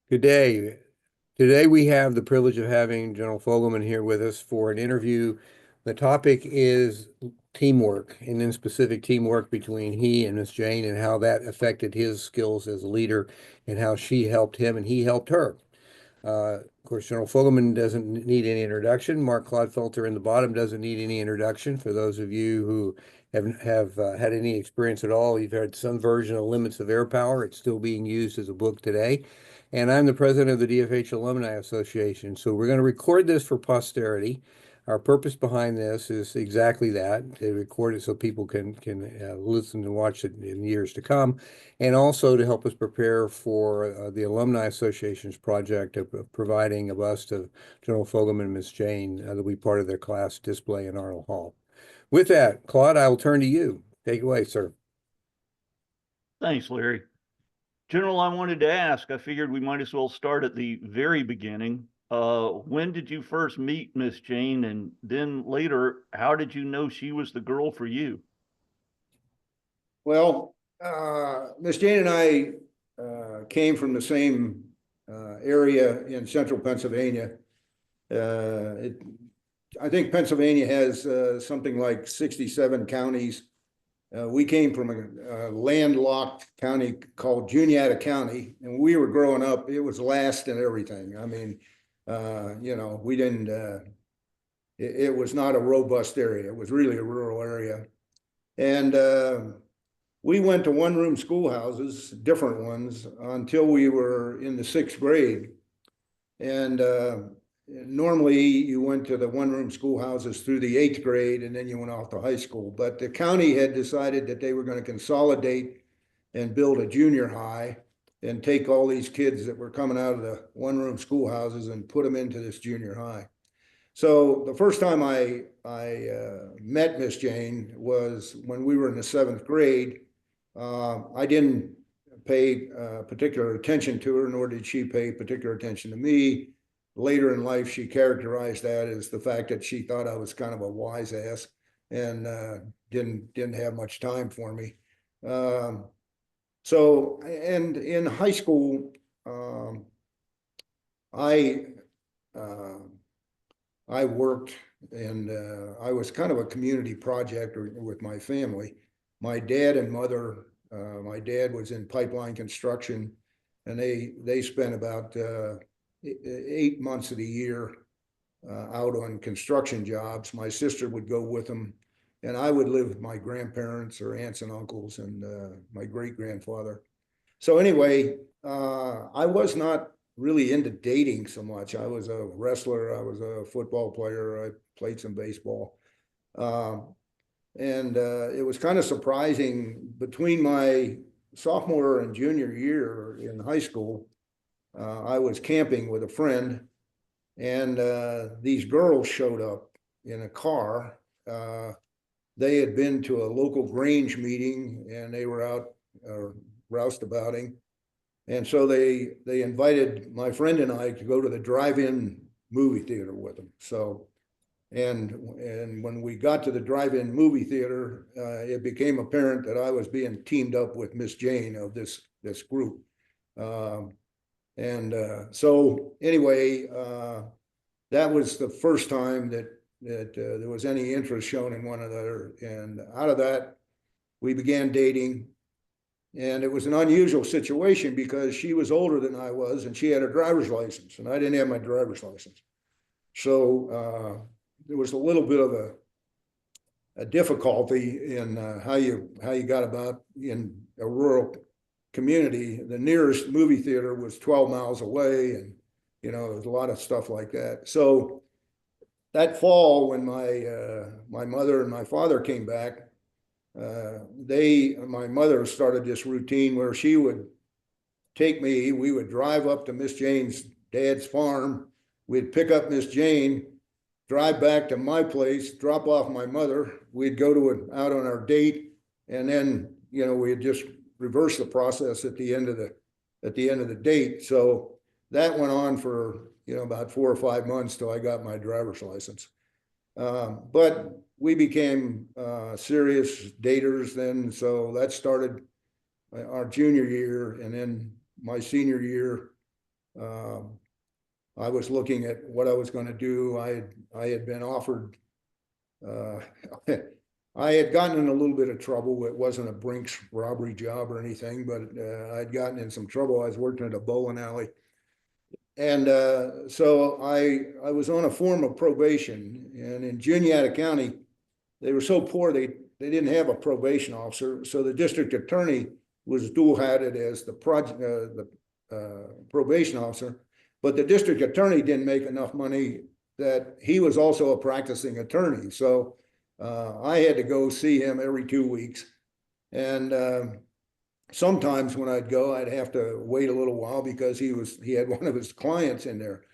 Good day. Today we have the privilege of having General Fogleman here with us for an interview. The topic is teamwork, and in specific teamwork between he and Miss Jane, and how that affected his skills as a leader, and how she helped him and he helped her. Of course, General Fogleman doesn't need any introduction. Mark Clodfelter in the bottom doesn't need any introduction. For those of you who have had any experience at all, you've heard some version of Limits of Air Power. It's still being used as a book today. And I'm the president of the DFH Alumni Association. So we're going to record this for posterity. Our purpose behind this is exactly that, to record it so people can listen and watch it in years to come, and also to help us prepare for the Alumni Association's project of providing a bust of General Fogleman and Miss Jane that'll be part of their class display in Arnold Hall. With that, Claude, I will turn to you. Take it away, sir. Thanks, Larry. General, I wanted to ask, I figured we might as well start at the very beginning. When did you first meet Miss Jane? And then later, how did you know she was the girl for you? Well, Miss Jane and I came from the same area in central Pennsylvania. I think Pennsylvania has something like 67 counties. We came from a landlocked county called Juniata County, and we were growing up. It was last in everything. I mean, we didn't. It was not a robust area. It was really a rural area, and we went to one-room schoolhouses, different ones, until we were in the sixth grade. And normally you went to the one-room schoolhouses through the eighth grade, and then you went off to high school. But the county had decided that they were going to consolidate and build a junior high and take all these kids that were coming out of the one-room schoolhouses and put them into this junior high. So the first time I met Miss Jane was when we were in the seventh grade. I didn't pay particular attention to her, nor did she pay particular attention to me. Later in life, she characterized that as the fact that she thought I was kind of a wise ass and didn't have much time for me. And in high school, I worked, and I was kind of a community project with my family. My dad and mother, my dad was in pipeline construction, and they spent about 8 months of the year out on construction jobs. My sister would go with them, and I would live with my grandparents or aunts and uncles and my great-grandfather. So anyway, I was not really into dating so much. I was a wrestler. I was a football player. I played some baseball. And it was kind of surprising between my sophomore and junior year in high school. I was camping with a friend, and these girls showed up in a car. They had been to a local Grange meeting, and they were out roustabouting. And so they invited my friend and I to go to the drive-in movie theater with them. So, and when we got to the drive-in movie theater, it became apparent that I was being teamed up with Miss Jane of this group. So anyway, that was the first time that there was any interest shown in one another. And out of that, we began dating. And it was an unusual situation because she was older than I was, and she had a driver's license, and I didn't have my driver's license. So there was a little bit of a difficulty in how you got about in a rural community. The nearest movie theater was 12 miles away, and there was a lot of stuff like that. So that fall, when my mother and my father came back, my mother started this routine where she would take me. We would drive up to Miss Jane's dad's farm. We'd pick up Miss Jane, drive back to my place, drop off my mother. We'd go out on our date, and then we'd just reverse the process at the end of the date. So that went on for about 4 or 5 months till I got my driver's license. But we became serious daters then. So that started our junior year, and then my senior year, I was looking at what I was going to do. I had been offered, I had gotten in a little bit of trouble. It wasn't a Brinks robbery job or anything, but I'd gotten in some trouble. I was working at a bowling alley. And so I was on a form of probation, and in Juniata County, they were so poor they didn't have a probation officer. So the district attorney was dual hatted as the probation officer, but the district attorney didn't make enough money that he was also a practicing attorney. So I had to go see him every 2 weeks, and sometimes when I'd go, I'd have to wait a little while because he had one of his clients in there.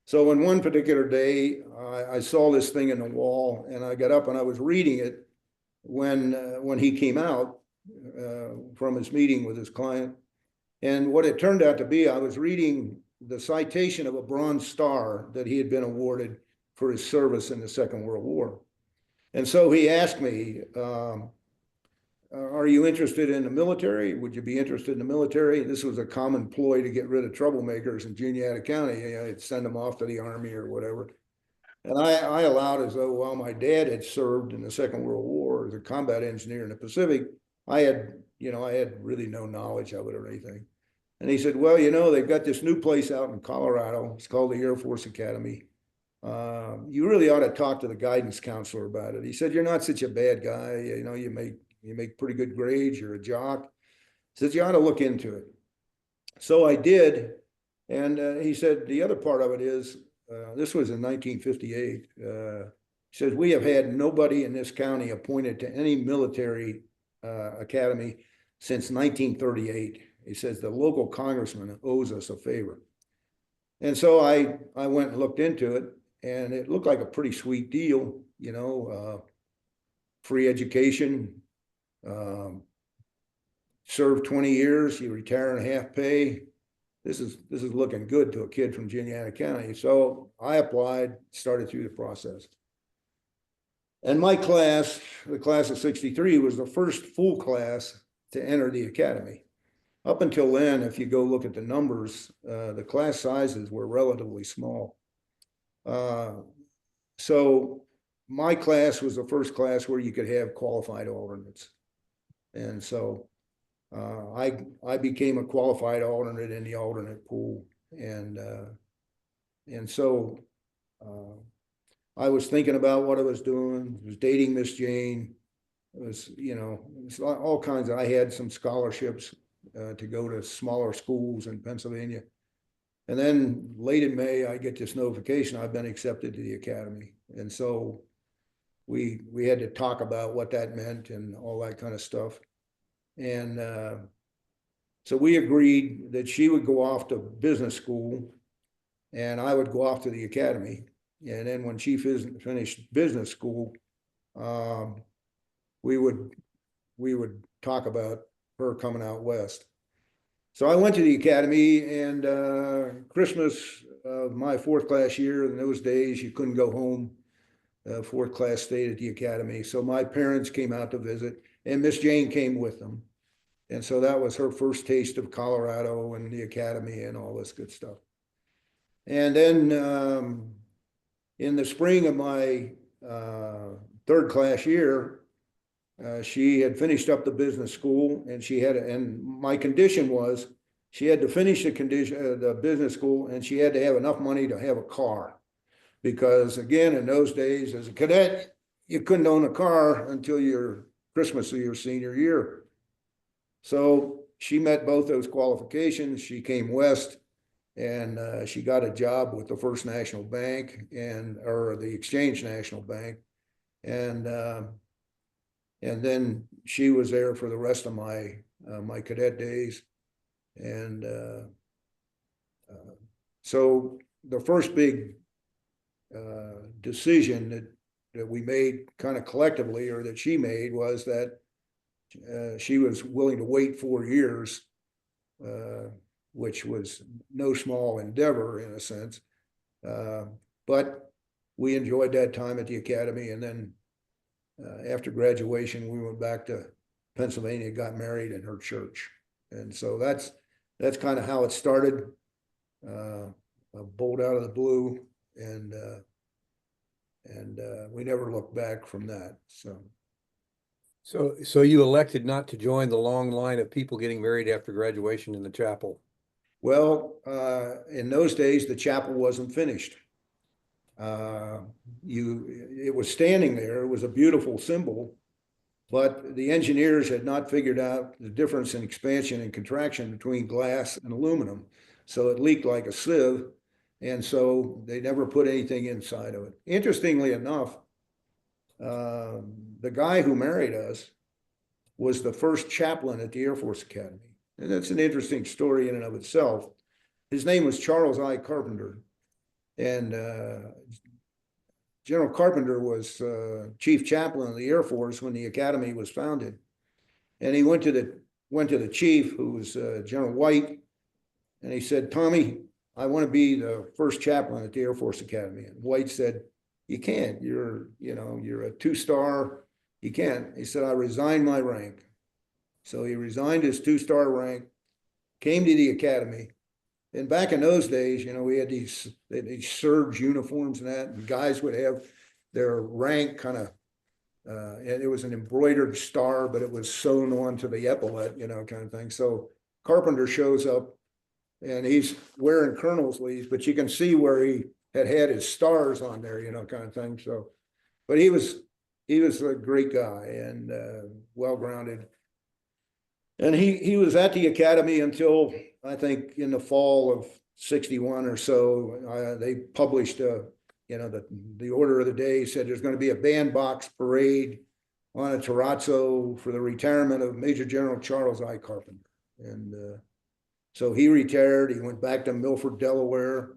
So in one particular day, I saw this thing in the wall, and I got up and I was reading it when he came out from his meeting with his client. And what it turned out to be, I was reading the citation of a Bronze Star that he had been awarded for his service in the Second World War. And so he asked me, are you interested in the military? Would you be interested in the military? This was a common ploy to get rid of troublemakers in Juniata County. You know, it'd send them off to the Army or whatever. And I allowed, as though, while my dad had served in the Second World War as a combat engineer in the Pacific, I had really no knowledge of it or anything. And he said, well, they've got this new place out in Colorado. It's called the Air Force Academy. You really ought to talk to the guidance counselor about it. He said, you're not such a bad guy. You make pretty good grades. You're a jock. He said, you ought to look into it. So I did. And he said, the other part of it is, this was in 1958. He says, we have had nobody in this county appointed to any military academy since 1938. He says, the local congressman owes us a favor. And so I went and looked into it, and it looked like a pretty sweet deal, free education, serve 20 years, you retire in half pay. This is looking good to a kid from Juniata County. So I applied, started through the process. And my class, the class of 63, was the first full class to enter the academy. Up until then, if you go look at the numbers, the class sizes were relatively small. So my class was the first class where you could have qualified alternates. And so I became a qualified alternate in the alternate pool. And so I was thinking about what I was doing. I was dating Miss Jane. It was, it was all kinds of, I had some scholarships to go to smaller schools in Pennsylvania. And then late in May, I get this notification, I've been accepted to the academy. And so we had to talk about what that meant and all that kind of stuff. And so we agreed that she would go off to business school and I would go off to the academy. And then when she finished business school, we would talk about her coming out west. So I went to the academy, and Christmas of my fourth class year, in those days, you couldn't go home. Fourth class stayed at the academy. So my parents came out to visit, and Miss Jane came with them. And so that was her first taste of Colorado and the academy and all this good stuff. And then in the spring of my third class year, she had finished up the business school, and and my condition was she had to finish the business school, and she had to have enough money to have a car. Because again, in those days, as a cadet, you couldn't own a car until your Christmas of your senior year. So she met both those qualifications. She came west, and she got a job with the First National Bank or the Exchange National Bank. And then she was there for the rest of my my cadet days. And so the first big decision that we made kind of collectively, or that she made, was that she was willing to wait 4 years, which was no small endeavor in a sense. But we enjoyed that time at the academy, and then after graduation, we went back to Pennsylvania, got married in her church. And so that's kind of how it started. a bolt out of the blue, and we never looked back from that. So you elected not to join the long line of people getting married after graduation in the chapel. Well, in those days, the chapel wasn't finished. It was standing there. It was a beautiful symbol, but the engineers had not figured out the difference in expansion and contraction between glass and aluminum. So it leaked like a sieve. And so they never put anything inside of it. Interestingly enough, the guy who married us was the first chaplain at the Air Force Academy. And that's an interesting story in and of itself. His name was Charles I. Carpenter. And General Carpenter was chief chaplain of the Air Force when the academy was founded. And he went to the chief, who was General White, and he said, "Tommy, I want to be the first chaplain at the Air Force Academy." And White said, "You can't. You're a 2-star. You can't." He said, "I resigned my rank." So he resigned his 2-star rank, came to the academy. And back in those days, we had these surge uniforms and that, and guys would have their rank kind of, and it was an embroidered star, but it was sewn onto the epaulet, kind of thing. So Carpenter shows up, and he's wearing colonel's leaves, but you can see where he had his stars on there, kind of thing. So, but he was a great guy and well-grounded. And he was at the academy until, I think, in the fall of '61 or so. They published the order of the day said there's going to be a bandbox parade on a terrazzo for the retirement of Major General Charles I. Carpenter. And so he retired. He went back to Milford, Delaware,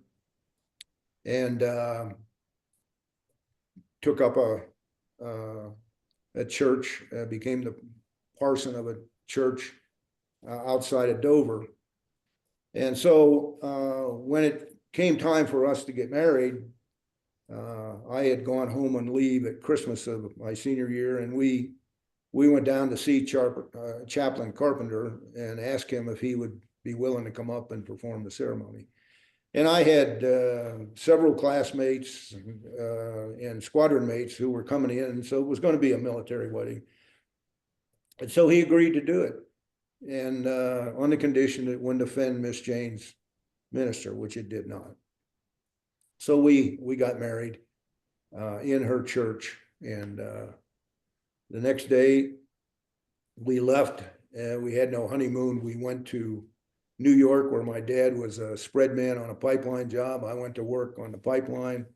and took up a church, became the parson of a church outside of Dover. And so when it came time for us to get married, I had gone home on leave at Christmas of my senior year, and we went down to see Chaplain Carpenter and asked him if he would be willing to come up and perform the ceremony. And I had several classmates and squadron mates who were coming in, so it was going to be a military wedding. And so he agreed to do it, and on the condition that it wouldn't offend Miss Jane's minister, which it did not. So we got married in her church, and the next day we left. We had no honeymoon. We went to New York, where my dad was a spread man on a pipeline job. I went to work on the pipeline.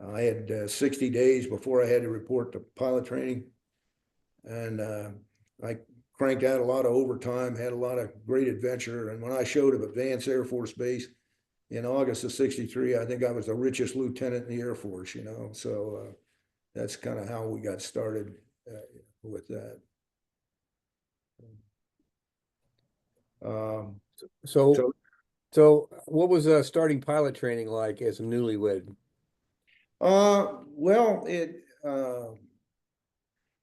I had 60 days before I had to report to pilot training, and I cranked out a lot of overtime, had a lot of great adventure. And when I showed up at Vance Air Force Base in August of '63, I think I was the richest lieutenant in the Air Force, So that's kind of how we got started with that. So what was starting pilot training like as a newlywed? Well,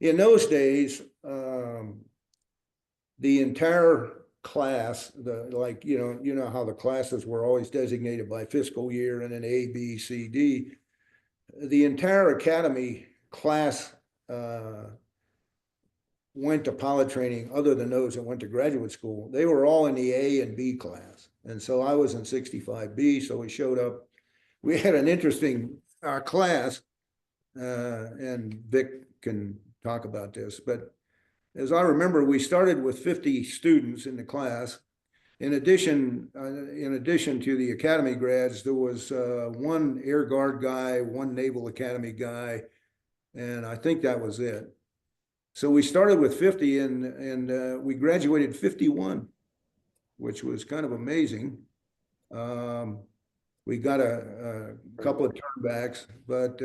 in those days, the entire class, you know how the classes were always designated by fiscal year and then A, B, C, D. The entire academy class went to pilot training, other than those that went to graduate school. They were all in the A and B class. And so I was in 65B, so we showed up. We had an interesting class, and Vic can talk about this, but as I remember, we started with 50 students in the class. In addition to the academy grads, there was one Air Guard guy, one Naval Academy guy, and I think that was it. So we started with 50, and we graduated 51, which was kind of amazing. We got a couple of turnbacks, but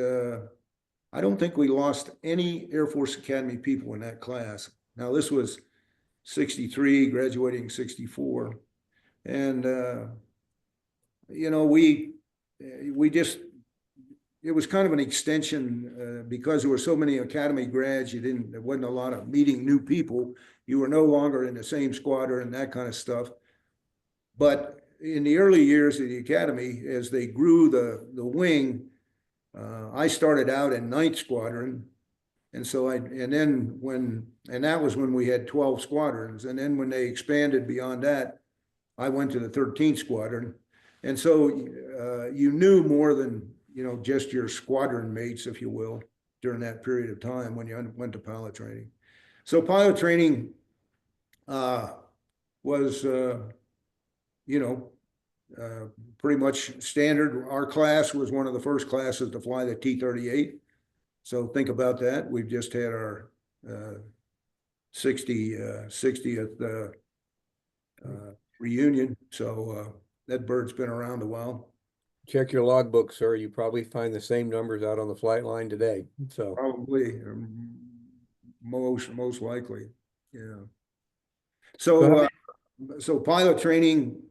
I don't think we lost any Air Force Academy people in that class. Now, this was '63, graduating '64. And, we just, it was kind of an extension because there were so many academy grads, there wasn't a lot of meeting new people. You were no longer in the same squadron and that kind of stuff. But in the early years of the academy, as they grew the wing, I started out in 9th Squadron. And so that was when we had 12 squadrons. And then when they expanded beyond that, I went to the 13th Squadron. And so you knew more than, just your squadron mates, if you will, during that period of time when you went to pilot training. So pilot training was, pretty much standard. Our class was one of the first classes to fly the T-38. So think about that. We've just had our 60th reunion. So that bird's been around a while. Check your logbook, sir. You probably find the same numbers out on the flight line today. So Probably, most likely, yeah. Go So pilot training,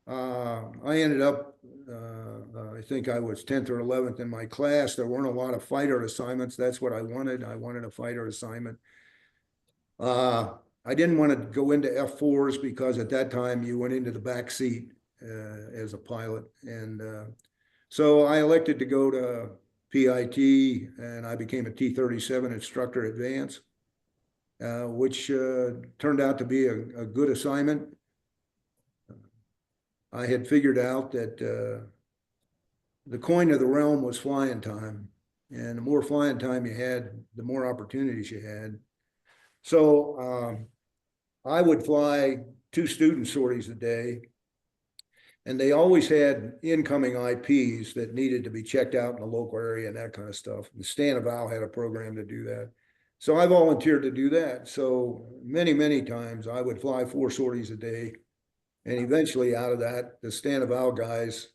I ended up, I think I was 10th or 11th in my class. There weren't a lot of fighter assignments. That's what I wanted. I wanted a fighter assignment. I didn't want to go into F4s because at that time you went into the back seat as a pilot. And so I elected to go to PIT, and I became a T-37 instructor advance, which turned out to be a good assignment. I had figured out that the coin of the realm was flying time. And the more flying time you had, the more opportunities you had. So I would fly 2 student sorties a day. And they always had incoming IPs that needed to be checked out in the local area and that kind of stuff. The Stan of Al had a program to do that. So I volunteered to do that. So many times I would fly 4 sorties a day. And eventually out of that, the Stan of Al guys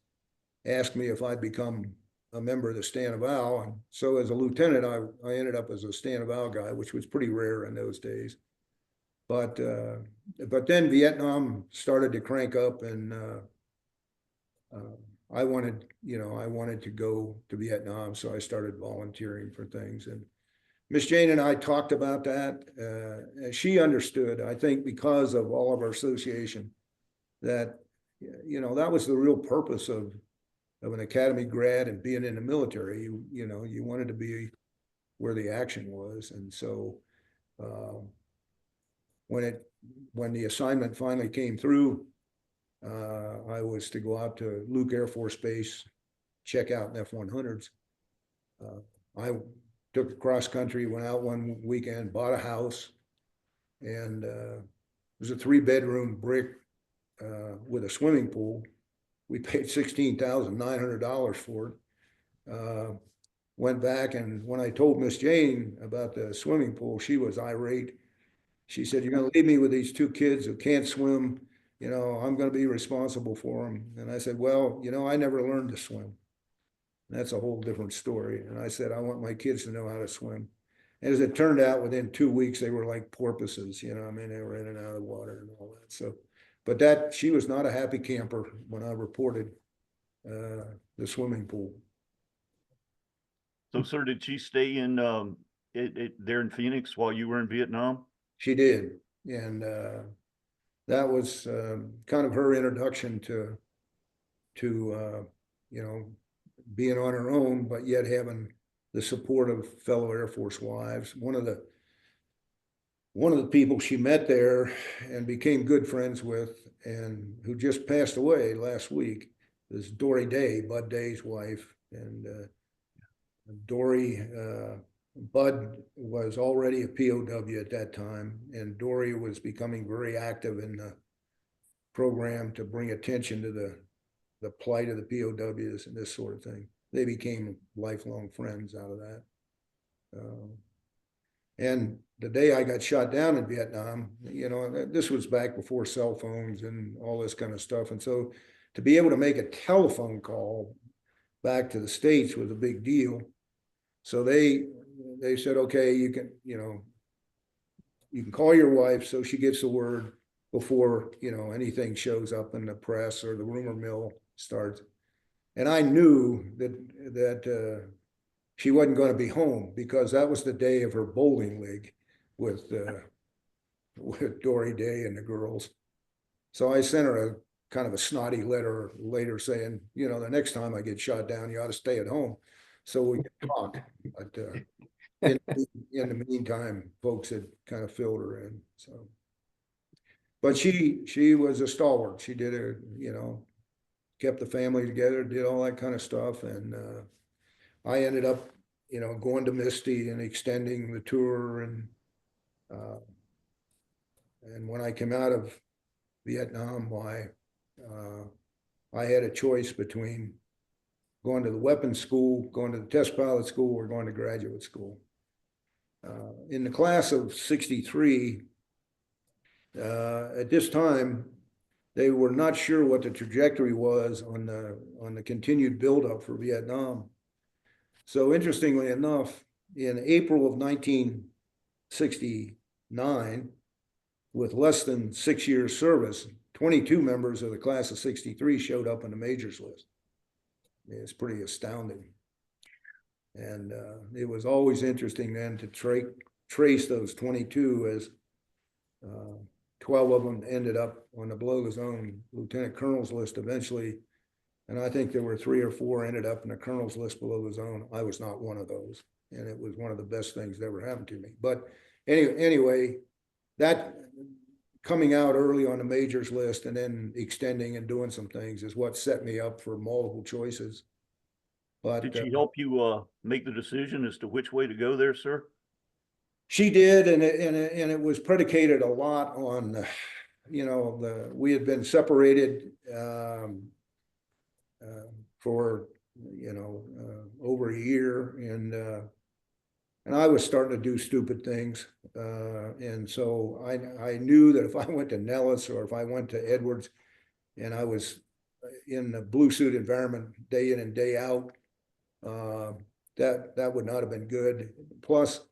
asked me if I'd become a member of the Stan of Al. And so as a lieutenant, I ended up as a Stan of Al guy, which was pretty rare in those days. But then Vietnam started to crank up, and I wanted to go to Vietnam, so I started volunteering for things. And Miss Jane and I talked about that. And she understood, I think, because of all of our association, that that was the real purpose of an academy grad and being in the military. You wanted to be where the action was. And so when the assignment finally came through, I was to go out to Luke Air Force Base, check out in F-100s. I took the cross country, went out one weekend, bought a house, and it was a 3-bedroom brick with a swimming pool. We paid $16,900 for it. Went back, and when I told Miss Jane about the swimming pool, she was irate. She said, "You're going to leave me with these 2 kids who can't swim. I'm going to be responsible for them." And I said, "Well, I never learned to swim. That's a whole different story." And I said, "I want my kids to know how to swim." And as it turned out, within 2 weeks, they were like porpoises, they were in and out of the water and all that. So, but she was not a happy camper when I reported the swimming pool. So, sir, did she stay in there in Phoenix while you were in Vietnam? She did. And that was kind of her introduction to being on her own, but yet having the support of fellow Air Force wives. One of the people she met there and became good friends with, and who just passed away last week, is Dory Day, Bud Day's wife. And Dory, Bud was already a POW at that time, and Dory was becoming very active in the program to bring attention to the plight of the POWs and this sort of thing. They became lifelong friends out of that. And the day I got shot down in Vietnam, this was back before cell phones and all this kind of stuff. And so to be able to make a telephone call back to the States was a big deal. So they said, "Okay, you can call your wife so she gets the word before, anything shows up in the press or the rumor mill starts." And I knew that she wasn't going to be home, because that was the day of her bowling league with Dory Day and the girls. So I sent her kind of a snotty letter later saying, you know, the next time I get shot down, you ought to stay at home so we can talk. But in the meantime, folks had kind of filled her in. So, but she was a stalwart. She did it, you know, kept the family together, did all that kind of stuff, and I ended up, you know, going to Misty and extending the tour, and when I came out of Vietnam, I had a choice between going to the weapons school, going to the test pilot school, or going to graduate school. In the class of '63, at this time, they were not sure what the trajectory was on the continued buildup for Vietnam. So interestingly enough, in April of 1969, with less than 6 years service, 22 members of the class of '63 showed up on the majors list. It's pretty astounding. And it was always interesting then to trace those 22 as 12 of them ended up on the below the zone lieutenant colonel's list eventually. And I think there were 3 or 4 ended up in the colonel's list below the zone. I was not one of those. And it was one of the best things that ever happened to me. But anyway, that coming out early on the majors list and then extending and doing some things is what set me up for multiple choices. But did she help you make the decision as to which way to go there, sir? She did, and it was predicated a lot on, you know, we had been separated for, you know, over a year, and I was starting to do stupid things, and so I knew that if I went to Nellis or if I went to Edwards, and I was in the blue suit environment day in and day out, that would not have been good. Plus,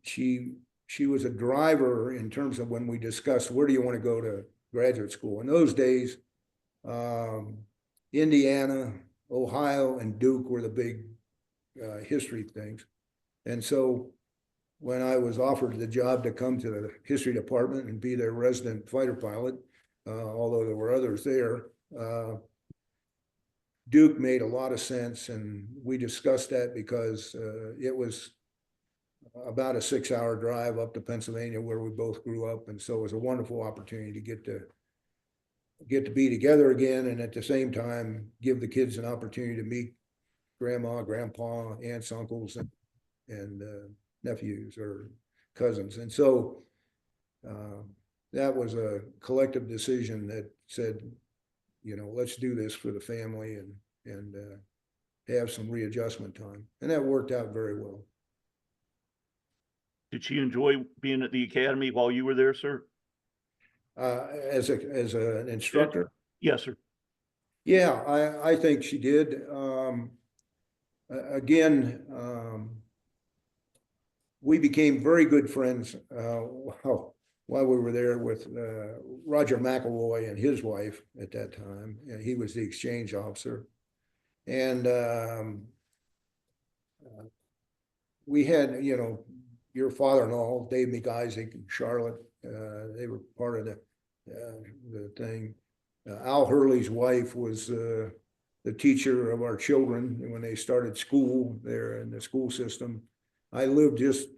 she was a driver in terms of when we discussed where do you want to go to graduate school. In those days, Indiana, Ohio, and Duke were the big history things. And so when I was offered the job to come to the history department and be their resident fighter pilot, although there were others there, Duke made a lot of sense, and we discussed that because it was about a 6-hour drive up to Pennsylvania where we both grew up, and so it was a wonderful opportunity to get to be together again, and at the same time give the kids an opportunity to meet grandma, grandpa, aunts, uncles, and nephews or cousins. And so that was a collective decision that said, you know, let's do this for the family and have some readjustment time. And that worked out very well. Did she enjoy being at the academy while you were there, sir? As an instructor? Yes, sir. Yeah, I think she did. Again, we became very good friends while we were there with Roger McElroy and his wife at that time. And he was the exchange officer. And we had, you know, your father-in-law, Dave McIsaac and Charlotte, they were part of the thing. Al Hurley's wife was the teacher of our children when they started school there in the school system. I lived just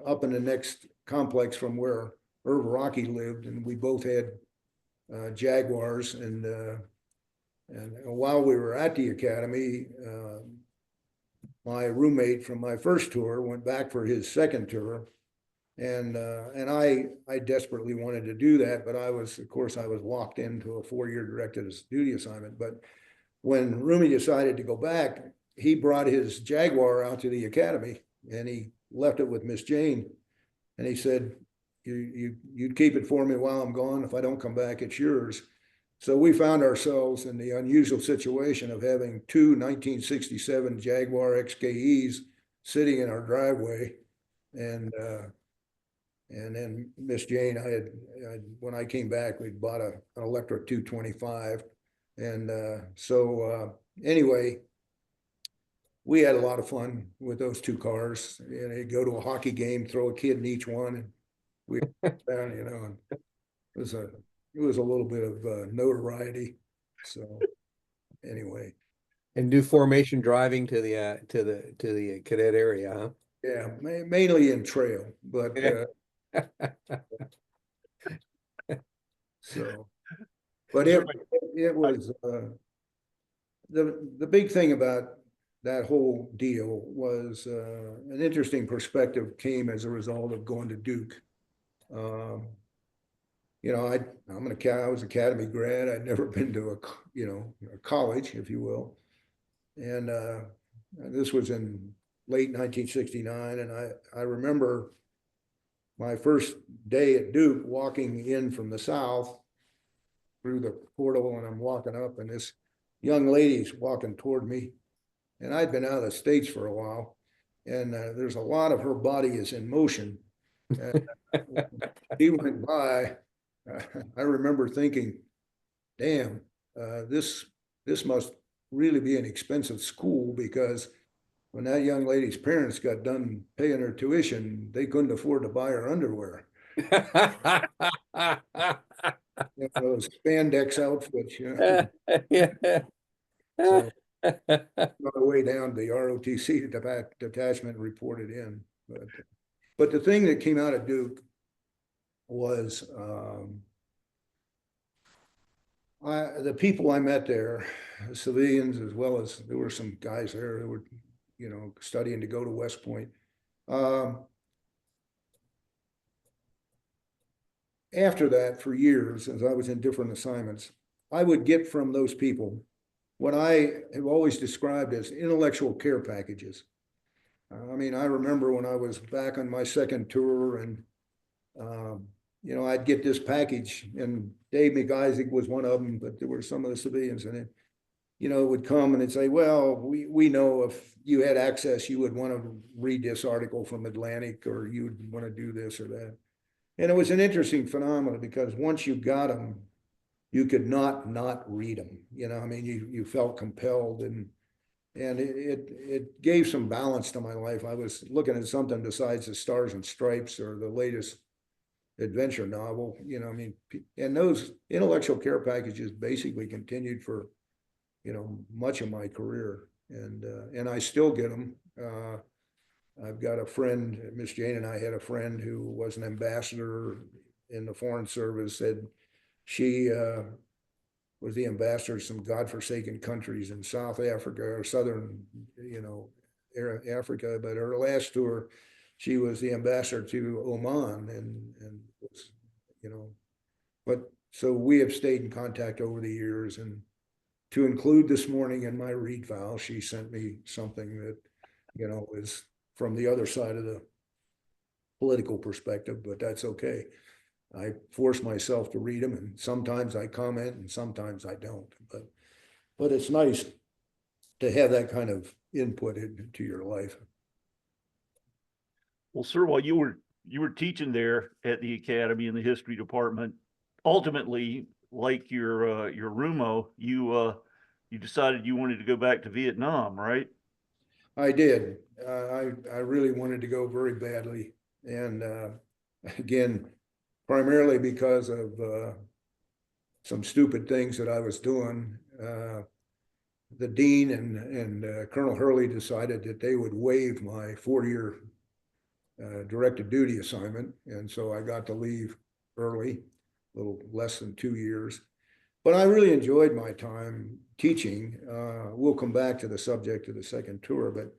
up in the next complex from where Irv Rocky lived, and we both had Jaguars. And while we were at the academy, my roommate from my first tour went back for his second tour, and I desperately wanted to do that, but I was locked into a 4-year directed duty assignment. But when Rumi decided to go back, he brought his Jaguar out to the academy, and he left it with Miss Jane, and he said, you'd keep it for me while I'm gone. If I don't come back, it's yours. So we found ourselves in the unusual situation of having 2 1967 Jaguar XKEs sitting in our driveway. And then Miss Jane, when I came back, we'd bought an Electra 225. And anyway, we had a lot of fun with those 2 cars. And they'd go to a hockey game, throw a kid in each one, and we down, you know. it was a little bit of notoriety. So anyway, And do formation driving to the cadet area, huh? yeah, mainly in trail, but so, but it was the big thing about that whole deal was an interesting perspective came as a result of going to Duke. Um, you know, I was Academy grad. I'd never been to a college, if you will, and this was in late 1969, and I remember my first day at Duke walking in from the south through the portal, and I'm walking up, and this young lady's walking toward me, and I'd been out of the States for a while, and there's a lot of her body is in motion. And he went by. I remember thinking, "Damn, this must really be an expensive school because when that young lady's parents got done paying her tuition, they couldn't afford to buy her underwear. Those spandex outfits, Yeah. So on the way down, the ROTC detachment reported in. But the thing that came out of Duke was the people I met there, civilians, as well as there were some guys there who were, studying to go to West Point. After that, for years, as I was in different assignments, I would get from those people what I have always described as intellectual care packages. I mean, I remember when I was back on my second tour and, I'd get this package and Dave McIsaac was one of them, but there were some of the civilians in it, would come and it'd say, well, we know if you had access, you would want to read this article from Atlantic or you would want to do this or that. And it was an interesting phenomenon because once you got them, you could not read them. I mean, you felt compelled and it gave some balance to my life. I was looking at something besides the Stars and Stripes or the latest adventure novel, I mean, and those intellectual care packages basically continued for, much of my career. And I still get them. I've got a friend, Miss Jane and I had a friend who was an ambassador in the Foreign Service, said she was the ambassador of some godforsaken countries in South Africa or Southern, Africa. But her last tour, she was the ambassador to Oman and was, but so we have stayed in contact over the years. And to include this morning in my read file, she sent me something that, is from the other side of the political perspective, but that's okay. I force myself to read them, and sometimes I comment and sometimes I don't, but it's nice to have that kind of input into your life. Well, sir, while you were teaching there at the academy in the history department, ultimately, like your Rumo, you decided you wanted to go back to Vietnam, right? I did. I really wanted to go very badly, and again, primarily because of some stupid things that I was doing. The dean and Colonel Hurley decided that they would waive my 4-year directed duty assignment, and so I got to leave early, a little less than 2 years. But I really enjoyed my time teaching. We'll come back to the subject of the second tour, but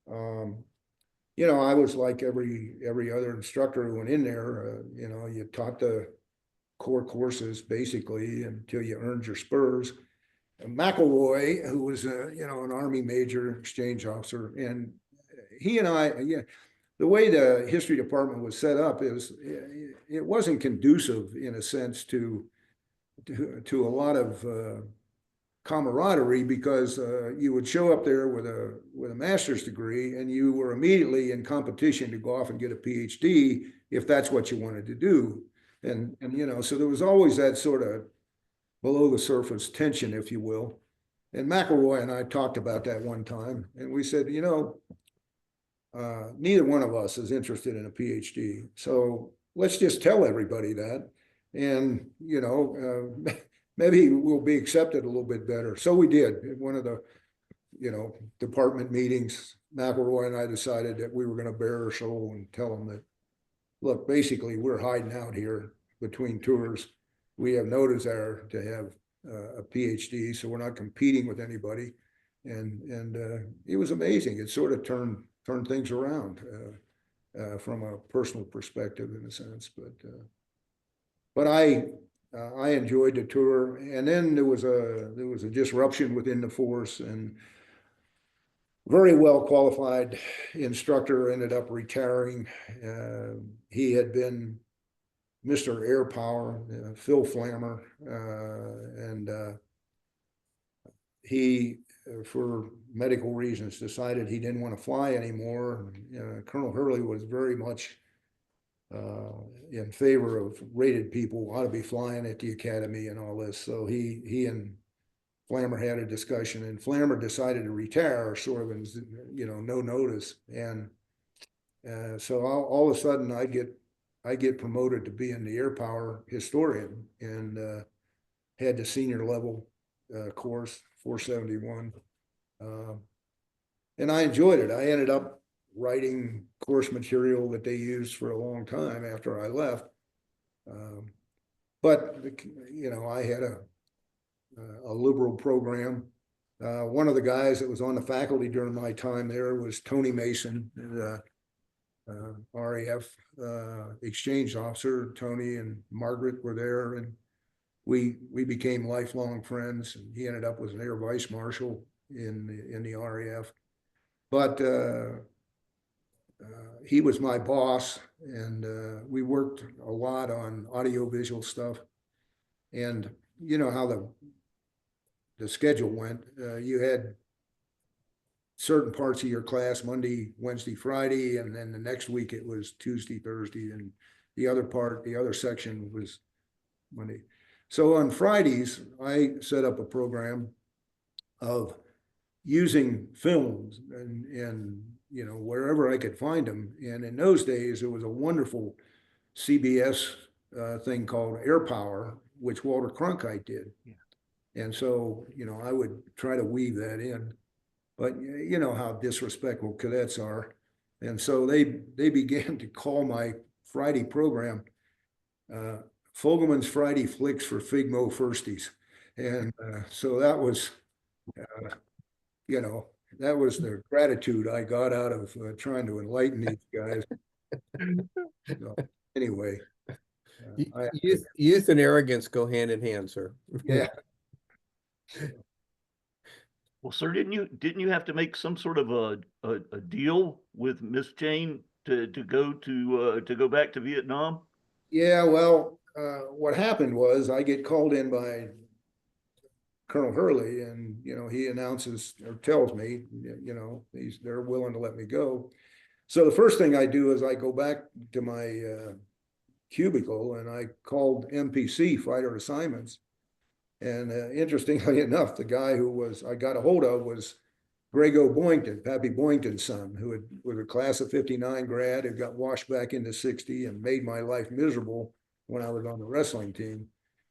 I was like every other instructor who went in there. You taught the core courses basically until you earned your spurs. And McElroy, who was an Army major exchange officer, and he and I, the way the history department was set up is it wasn't conducive in a sense to a lot of camaraderie because you would show up there with a master's degree and you were immediately in competition to go off and get a PhD if that's what you wanted to do. And so there was always that sort of below the surface tension, if you will. And McElroy and I talked about that one time, and we said, neither one of us is interested in a PhD. So let's just tell everybody that. and, maybe we'll be accepted a little bit better. So we did. At one of the, department meetings, McElroy and I decided that we were going to bare our soul and tell them that, look, basically, we're hiding out here between tours. We have no desire to have a PhD, so we're not competing with anybody. And it was amazing. It sort of turned things around from a personal perspective, in a sense. But I enjoyed the tour, and then there was a disruption within the force, and very well qualified instructor ended up retiring. He had been Mr. Air Power, Phil Flammer, and he, for medical reasons, decided he didn't want to fly anymore. Colonel Hurley was very much in favor of rated people ought to be flying at the academy and all this. So he and Flammer had a discussion, and Flammer decided to retire, sort of in, no notice. And so all of a sudden I get promoted to being the air power historian, and had the senior level course, 471. And I enjoyed it. I ended up writing course material that they used for a long time after I left. But I had a liberal program. One of the guys that was on the faculty during my time there was Tony Mason, RAF exchange officer. Tony and Margaret were there, and we became lifelong friends. And he ended up as an air vice marshal in the RAF. But he was my boss, and we worked a lot on audiovisual stuff. And you know how the schedule went. You had certain parts of your class Monday, Wednesday, Friday, and then the next week it was Tuesday, Thursday, and the other section was Monday. So on Fridays, I set up a program of using films and wherever I could find them. And in those days, there was a wonderful CBS thing called Air Power, which Walter Cronkite did. Yeah. And so, I would try to weave that in, but you know how disrespectful cadets are. And so they began to call my Friday program Fogleman's Friday Flicks for Figmo Firsties. And so that was, that was the gratitude I got out of trying to enlighten these guys. So, anyway. Youth and arrogance go hand in hand, sir. Yeah. Well, sir, didn't you have to make some sort of a deal with Miss Jane to go back to Vietnam? Yeah, well, what happened was I get called in by Colonel Hurley, and he announces or tells me, they're willing to let me go. So the first thing I do is I go back to my cubicle, and I called MPC Fighter Assignments. And interestingly enough, the guy who I got a hold of was Grego Boynton, Pappy Boynton's son, who was a class of 59 grad, who got washed back into 60 and made my life miserable when I was on the wrestling team.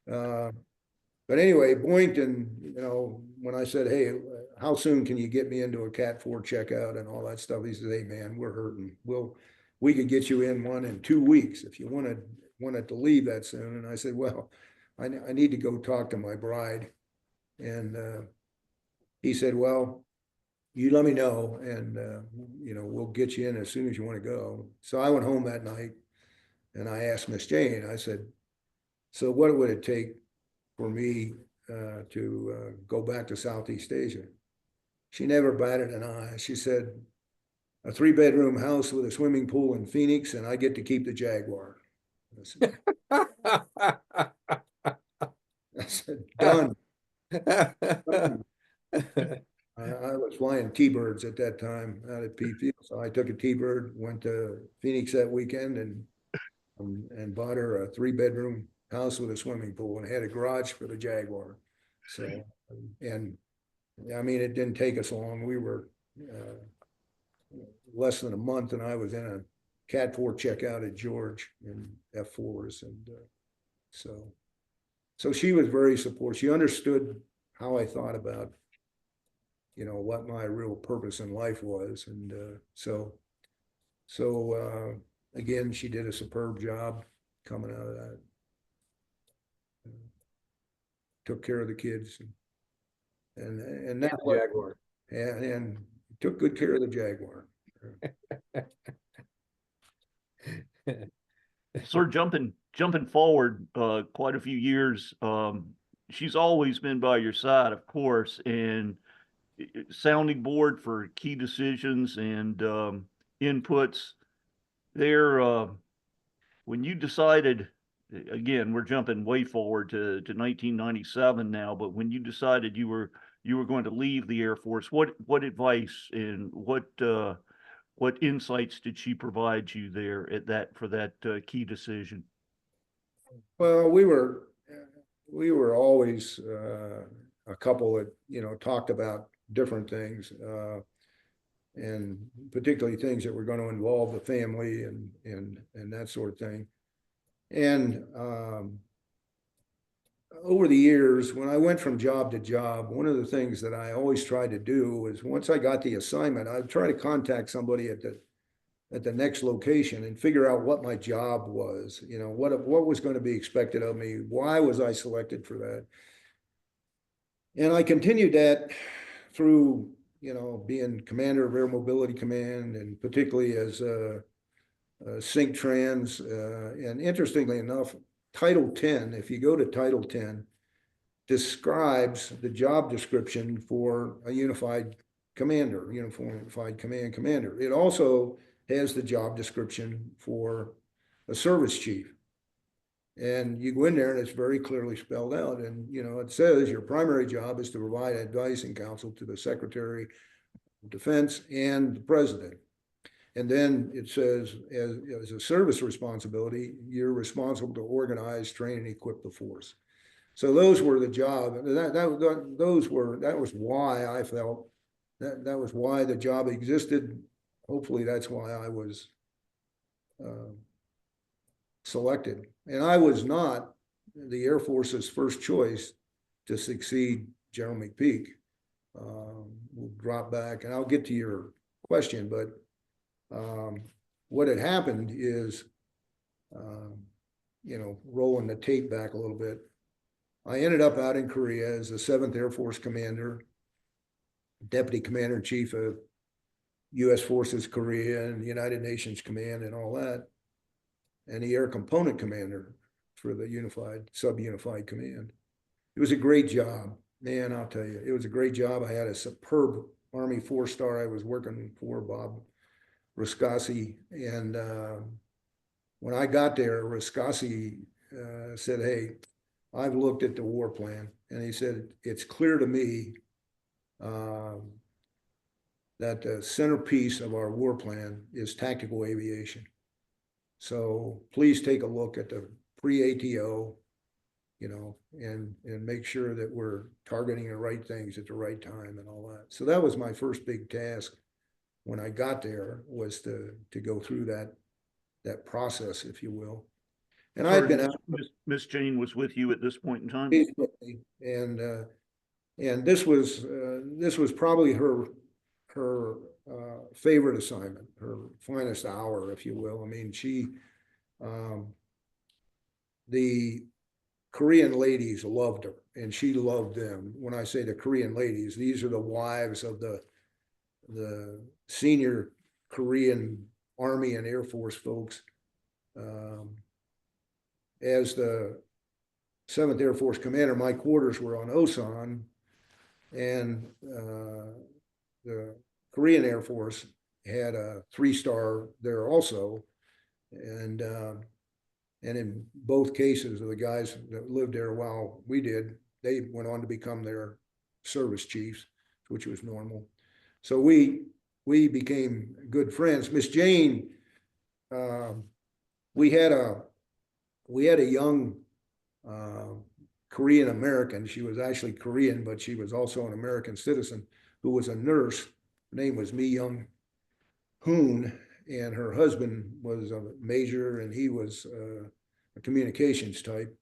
But anyway, Boynton, when I said, hey, how soon can you get me into a Cat 4 checkout and all that stuff? He said, hey, man, we're hurting. We could get you in one in 2 weeks if you wanted to leave that soon. And I said, well, I need to go talk to my bride. And he said, well, you let me know, and we'll get you in as soon as you want to go. So I went home that night, and I asked Miss Jane, I said, so what would it take for me to go back to Southeast Asia? She never batted an eye. She said, a 3-bedroom house with a swimming pool in Phoenix, and I get to keep the Jaguar. I said, done. I was flying T-birds at that time out at Pete Field. So I took a T-bird, went to Phoenix that weekend, and bought her a 3-bedroom house with a swimming pool, and had a garage for the Jaguar. So, and I mean, it didn't take us long. We were less than a month, and I was in a Cat 4 checkout at George in F4s, and So she was very supportive. She understood how I thought about, you know, what my real purpose in life was. And again, she did a superb job coming out of that. Took care of the kids and that Jaguar. and took good care of the Jaguar. Sir, jumping forward quite a few years, she's always been by your side, of course, and sounding board for key decisions and inputs there. When you decided, again, we're jumping way forward to 1997 now, but when you decided you were going to leave the Air Force, what advice and what insights did she provide you there at that for that key decision? Well, we were always a couple that, you know, talked about different things, and particularly things that were going to involve the family and that sort of thing. And over the years, when I went from job to job, one of the things that I always tried to do was once I got the assignment, I'd try to contact somebody at the next location and figure out what my job was, you know, what was going to be expected of me, why was I selected for that. And I continued that through, you know, being commander of Air Mobility Command, and particularly as Sync Trans. And interestingly enough, Title 10, if you go to Title 10, describes the job description for a unified commander, unified command commander. It also has the job description for a service chief. And you go in there and it's very clearly spelled out. And, you know, it says your primary job is to provide advice and counsel to the Secretary of Defense and the President. And then it says, as a service responsibility, you're responsible to organize, train, and equip the force. So those were the job. That was why I felt that was why the job existed. Hopefully, that's why I was selected. And I was not the Air Force's first choice to succeed General McPeak. We'll drop back, and I'll get to your question, but what had happened is, you know, rolling the tape back a little bit, I ended up out in Korea as the 7th Air Force Commander, Deputy Commander-in-Chief of U.S. Forces Korea and United Nations Command and all that, and the Air Component Commander for the Sub-Unified Command. It was a great job, man, I'll tell you. It was a great job. I had a superb Army 4-star I was working for, Bob Riscassi, and when I got there, Riscassi said, "Hey, I've looked at the war plan," and he said, "It's clear to me that the centerpiece of our war plan is tactical aviation. So please take a look at the pre-ATO, you know, and make sure that we're targeting the right things at the right time and all that." So that was my first big task when I got there, was to go through that process, if you will. And I'd been out. Miss Jane was with you at this point in time. And this was probably her favorite assignment, her finest hour, if you will. I mean, the Korean ladies loved her, and she loved them. When I say the Korean ladies, these are the wives of the senior Korean Army and Air Force folks. As the 7th Air Force Commander, my quarters were on Osan, and the Korean Air Force had a 3-star there also. And in both cases of the guys that lived there while we did, they went on to become their service chiefs, which was normal. So we became good friends. Miss Jane, we had a young Korean American. She was actually Korean, but she was also an American citizen, who was a nurse. Her name was Mi Young Hoon, and her husband was a major, and he was a communications type.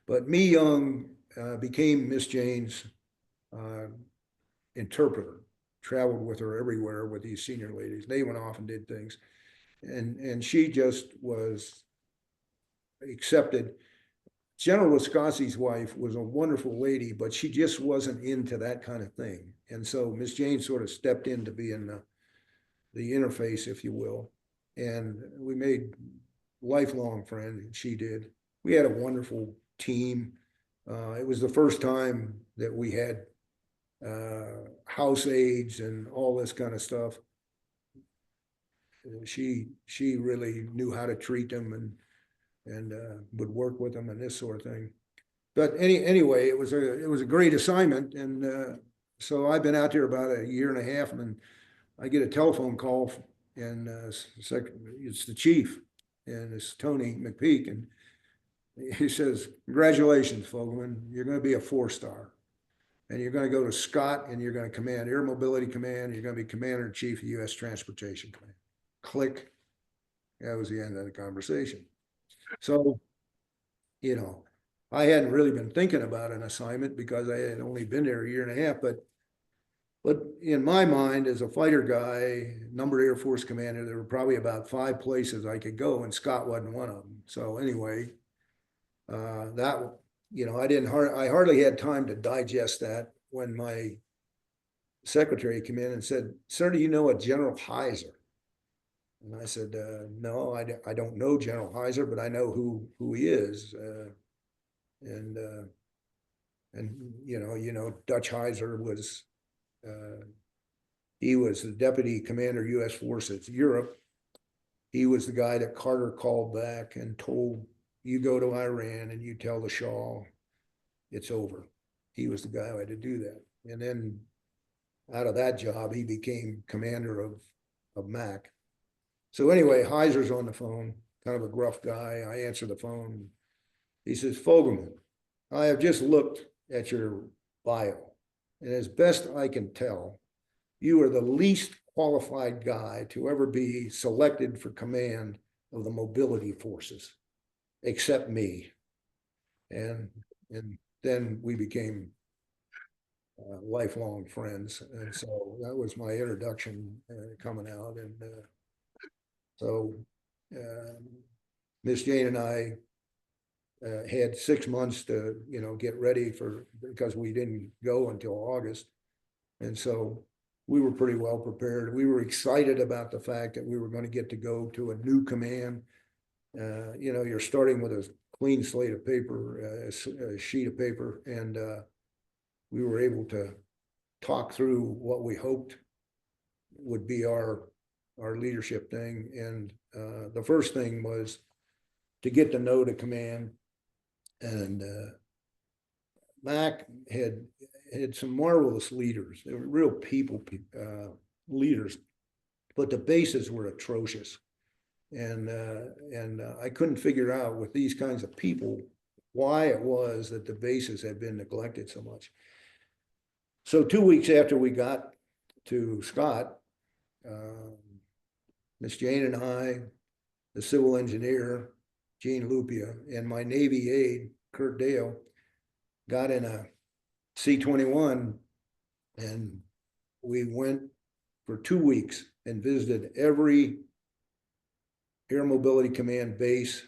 But Me Young became Miss Jane's interpreter, traveled with her everywhere with these senior ladies. They went off and did things. And she just was accepted. General Wisconsin's wife was a wonderful lady, but she just wasn't into that kind of thing. And so Miss Jane sort of stepped in to be in the interface, if you will. And we made lifelong friends, and she did. We had a wonderful team. It was the first time that we had house aides and all this kind of stuff. She really knew how to treat them and would work with them and this sort of thing. But anyway, it was a great assignment, and so I've been out there about a year and a half, and I get a telephone call, and it's the chief, and it's Tony McPeak, and he says, "Congratulations, Fogleman, you're going to be a 4-star, and you're going to go to Scott, and you're going to command Air Mobility Command. You're going to be Commander-in-Chief of U.S. Transportation Command." Click. That was the end of the conversation. So, I hadn't really been thinking about an assignment because I had only been there a year and a half, but in my mind, as a fighter guy, numbered Air Force commander, there were probably about 5 places I could go, and Scott wasn't one of them. So anyway, I hardly had time to digest that when my secretary came in and said, "Sir, do you know a General Heiser?" And I said, "No, I don't know General Heiser, but I know who he is." And Dutch Heiser was he was the deputy commander U.S. Forces Europe. He was the guy that Carter called back and told, "You go to Iran and you tell the Shah it's over." He was the guy who had to do that. And then out of that job, he became commander of MAC. So anyway, Heiser's on the phone, kind of a gruff guy. I answer the phone. He says, "Fogleman, I have just looked at your bio, and as best I can tell, you are the least qualified guy to ever be selected for command of the mobility forces, except me." And then we became lifelong friends. And so that was my introduction coming out. And so Miss Jane and I had 6 months to, get ready because we didn't go until August. And so we were pretty well prepared. We were excited about the fact that we were going to get to go to a new command. You're starting with a clean slate of paper, a sheet of paper, and we were able to talk through what we hoped would be our leadership thing. And the first thing was to get to know the command. And MAC had some marvelous leaders. They were real people leaders, but the bases were atrocious. And I couldn't figure out with these kinds of people why it was that the bases had been neglected so much. So 2 weeks after we got to Scott, Miss Jane and I, the civil engineer, Gene Lupia, and my Navy aide, Kurt Dale, got in a C-21, and we went for 2 weeks and visited every Air Mobility Command base,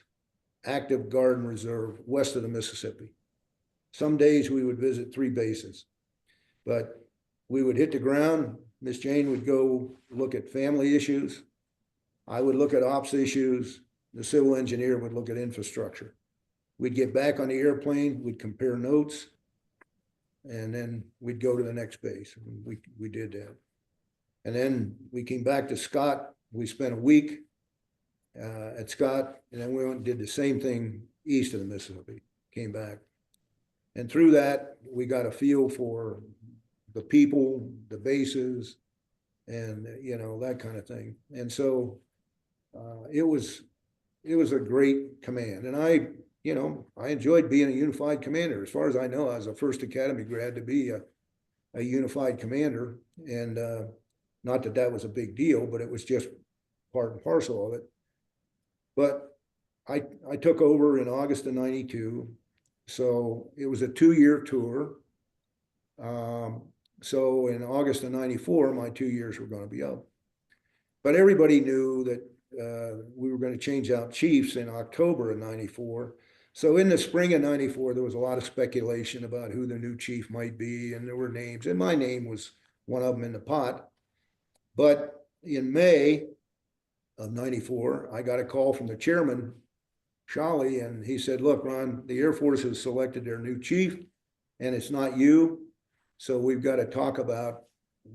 active guard and reserve west of the Mississippi. Some days we would visit 3 bases, but we would hit the ground. Miss Jane would go look at family issues. I would look at ops issues. The civil engineer would look at infrastructure. We'd get back on the airplane, we'd compare notes, and then we'd go to the next base. We did that. And then we came back to Scott. We spent a week at Scott, and then we went and did the same thing east of the Mississippi, came back. And through that, we got a feel for the people, the bases, and that kind of thing. And so it was a great command. And I enjoyed being a unified commander. As far as I know, I was a first academy grad to be a unified commander. And not that that was a big deal, but it was just part and parcel of it. But I took over in August of '92. So it was a 2-year tour. So in August of 94, my 2 years were going to be up. But everybody knew that we were going to change out chiefs in October of 94. So in the spring of 94, there was a lot of speculation about who the new chief might be, and there were names, and my name was one of them in the pot. But in May of 94, I got a call from the chairman, Shawley, and he said, look, Ron, the Air Force has selected their new chief, and it's not you. So we've got to talk about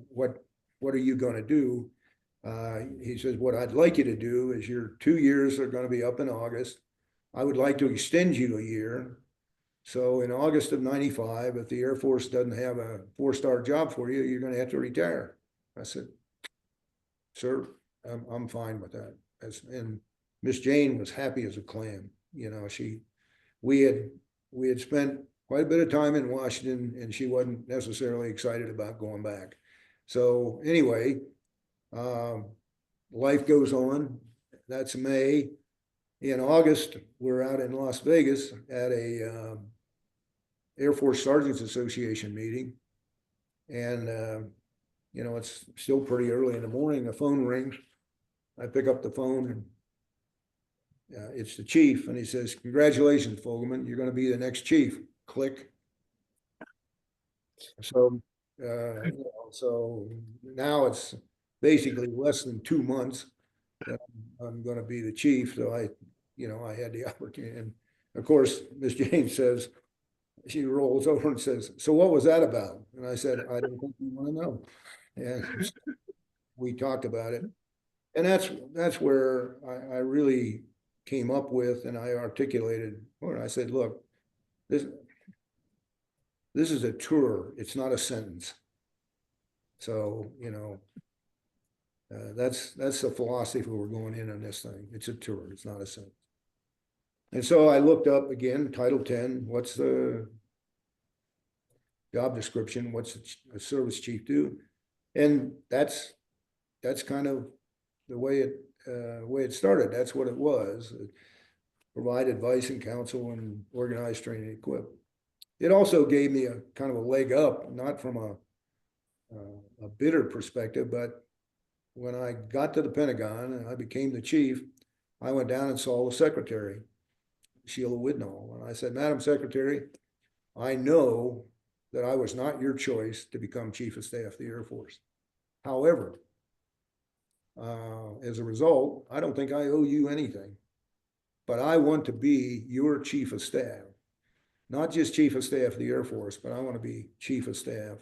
what are you going to do? He says, what I'd like you to do is your 2 years are going to be up in August. I would like to extend you a year. So in August of 95, if the Air Force doesn't have a 4-star job for you, you're going to have to retire. I said, sir, I'm fine with that. And Miss Jane was happy as a clam. You know, we had spent quite a bit of time in Washington, and she wasn't necessarily excited about going back. So anyway, life goes on. That's May. In August, we're out in Las Vegas at a Air Force Sergeants Association meeting. And, you know, it's still pretty early in the morning. The phone rings. I pick up the phone, and it's the chief. And he says, congratulations, Fogleman. You're going to be the next chief. Click. So, so now it's basically less than 2 months that I'm going to be the chief. So I had the opportunity. And of course, Miss Jane says, she rolls over and says, so what was that about? And I said, I don't think you want to know. And we talked about it. And that's where I really came up with, and I articulated, or I said, look, this is a tour. It's not a sentence. So, you know, that's the philosophy we're going in on this thing. It's a tour. It's not a sentence. And so I looked up again, Title 10, what's the job description? What's a service chief do? And that's kind of the way it started. That's what it was. Provide advice and counsel and organize, train, and equip. It also gave me a kind of a leg up, not from a bitter perspective, but when I got to the Pentagon and I became the chief, I went down and saw the secretary, Sheila Widnall. And I said, Madam Secretary, I know that I was not your choice to become Chief of Staff of the Air Force. However, as a result, I don't think I owe you anything, but I want to be your Chief of Staff, not just Chief of Staff of the Air Force, but I want to be Chief of Staff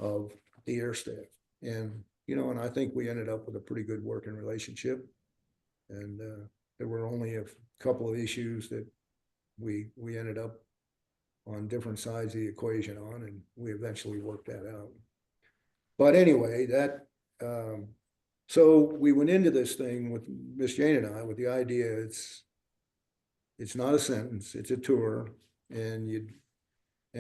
of the Air Staff. And, you know, and I think we ended up with a pretty good working relationship. And there were only a couple of issues that we ended up on different sides of the equation on, and we eventually worked that out. But anyway, so we went into this thing with Miss Jane and I with the idea it's not a sentence, it's a tour, and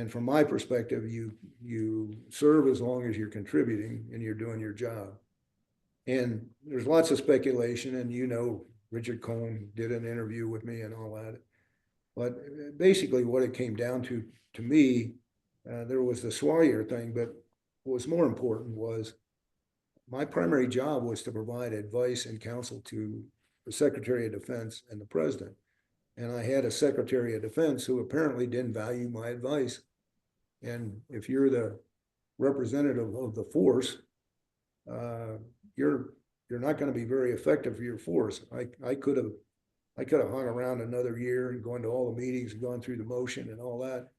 from my perspective, you serve as long as you're contributing and you're doing your job. And there's lots of speculation, and you know, Richard Cohn did an interview with me and all that. But basically what it came down to me, there was the Swire thing, but what was more important was my primary job was to provide advice and counsel to the Secretary of Defense and the President. And I had a Secretary of Defense who apparently didn't value my advice. And if you're the representative of the force, you're not going to be very effective for your force. I could have hung around another year and gone to all the meetings and gone through the motion and all that.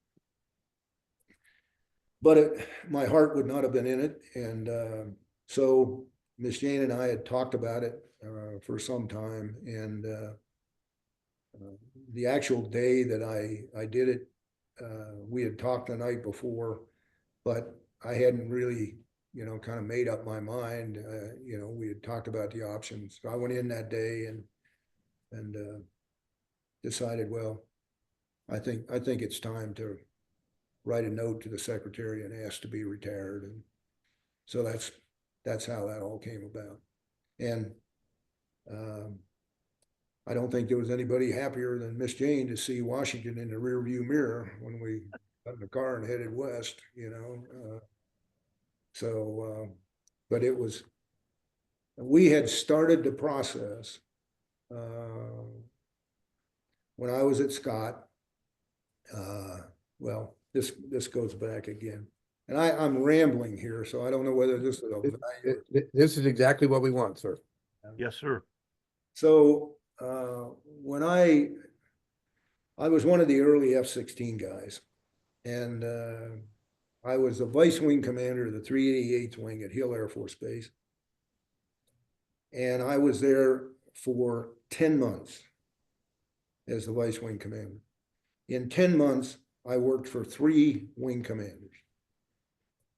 But my heart would not have been in it. And so Miss Jane and I had talked about it for some time. And the actual day that I did it, we had talked the night before, but I hadn't really, you know, kind of made up my mind. You know, we had talked about the options. So I went in that day and decided, well, I think it's time to write a note to the secretary and ask to be retired. And so that's how that all came about. And I don't think there was anybody happier than Miss Jane to see Washington in the rearview mirror when we got in the car and headed west, you know. But it was, we had started the process when I was at Scott. Well, this goes back again. And I'm rambling here, so I don't know whether this is a value. This is exactly what we want, sir. Yes, sir. So when I was one of the early F-16 guys, and I was the vice wing commander of the 388th Wing at Hill Air Force Base. And I was there for 10 months as the vice wing commander. In 10 months, I worked for 3 wing commanders.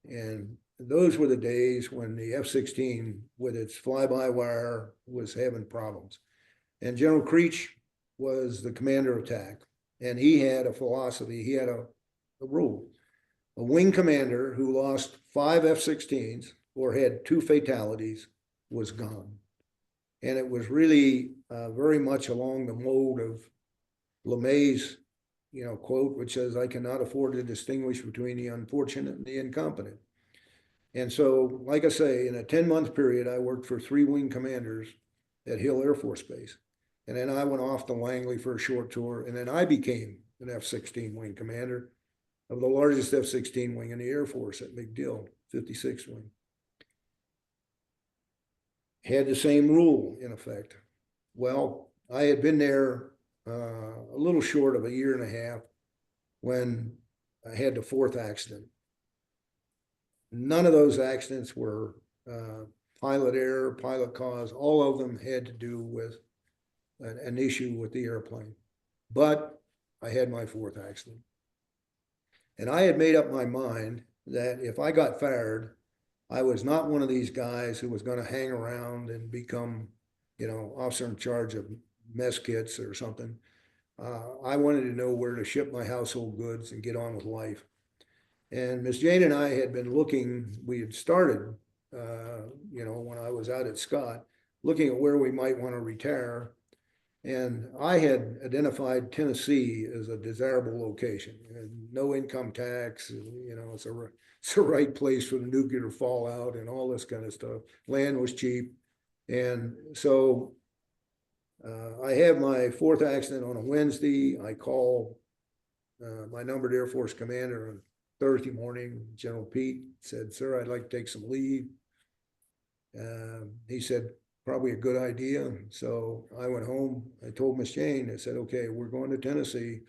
And those were the days when the F-16, with its fly-by-wire, was having problems. And General Creech was the commander of attack. And he had a philosophy, he had a rule. A wing commander who lost 5 F-16s or had 2 fatalities was gone. And it was really very much along the mode of LeMay's, quote, which says, "I cannot afford to distinguish between the unfortunate and the incompetent." And so, like I say, in a 10-month period, I worked for 3 wing commanders at Hill Air Force Base. And then I went off to Langley for a short tour, and then I became an F-16 wing commander of the largest F-16 wing in the Air Force at MacDill, 56th Wing. Had the same rule in effect. Well, I had been there a little short of a year and a half when I had the 4th accident. None of those accidents were pilot error, pilot cause. All of them had to do with an issue with the airplane. But I had my 4th accident. And I had made up my mind that if I got fired, I was not one of these guys who was going to hang around and become, officer in charge of mess kits or something. I wanted to know where to ship my household goods and get on with life. And Miss Jane and I had been looking, we had started, when I was out at Scott, looking at where we might want to retire. And I had identified Tennessee as a desirable location. And no income tax, it's a right place for the nuclear fallout and all this kind of stuff. Land was cheap. And so I have my 4th accident on a Wednesday. I call my numbered Air Force commander on Thursday morning. General Pete said, "Sir, I'd like to take some leave." He said, "Probably a good idea." So I went home. I told Miss Jane, I said, "Okay, we're going to Tennessee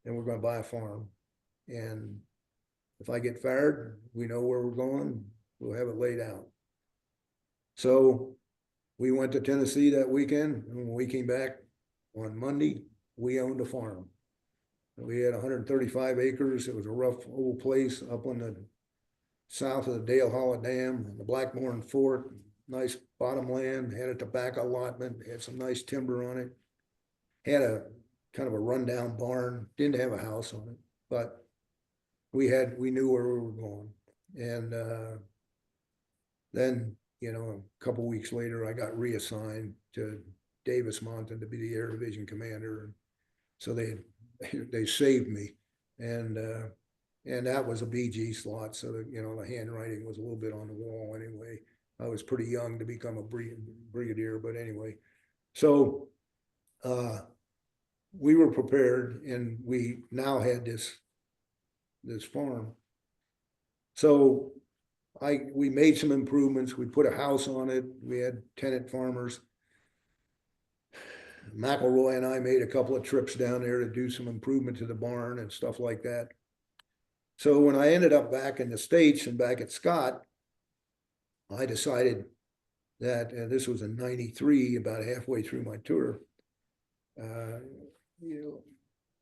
and we're going to buy a farm. And if I get fired, we know where we're going. We'll have it laid out." So we went to Tennessee that weekend. And when we came back on Monday, we owned a farm. We had 135 acres. It was a rough old place up on the south of the Dale Hollow Dam and the Blackmore Fort. Nice bottom land, had a tobacco allotment, had some nice timber on it. Had a kind of a rundown barn, didn't have a house on it, but we knew where we were going. And then, a couple of weeks later, I got reassigned to Davis Mountain to be the Air Division commander. And so they saved me. And that was a BG slot. So that, the handwriting was a little bit on the wall anyway. I was pretty young to become a brigadier, but anyway. So we were prepared, and we now had this farm. So we made some improvements. We put a house on it. We had tenant farmers. McElroy and I made a couple of trips down there to do some improvement to the barn and stuff like that. So when I ended up back in the States and back at Scott, I decided that this was in '93, about halfway through my tour.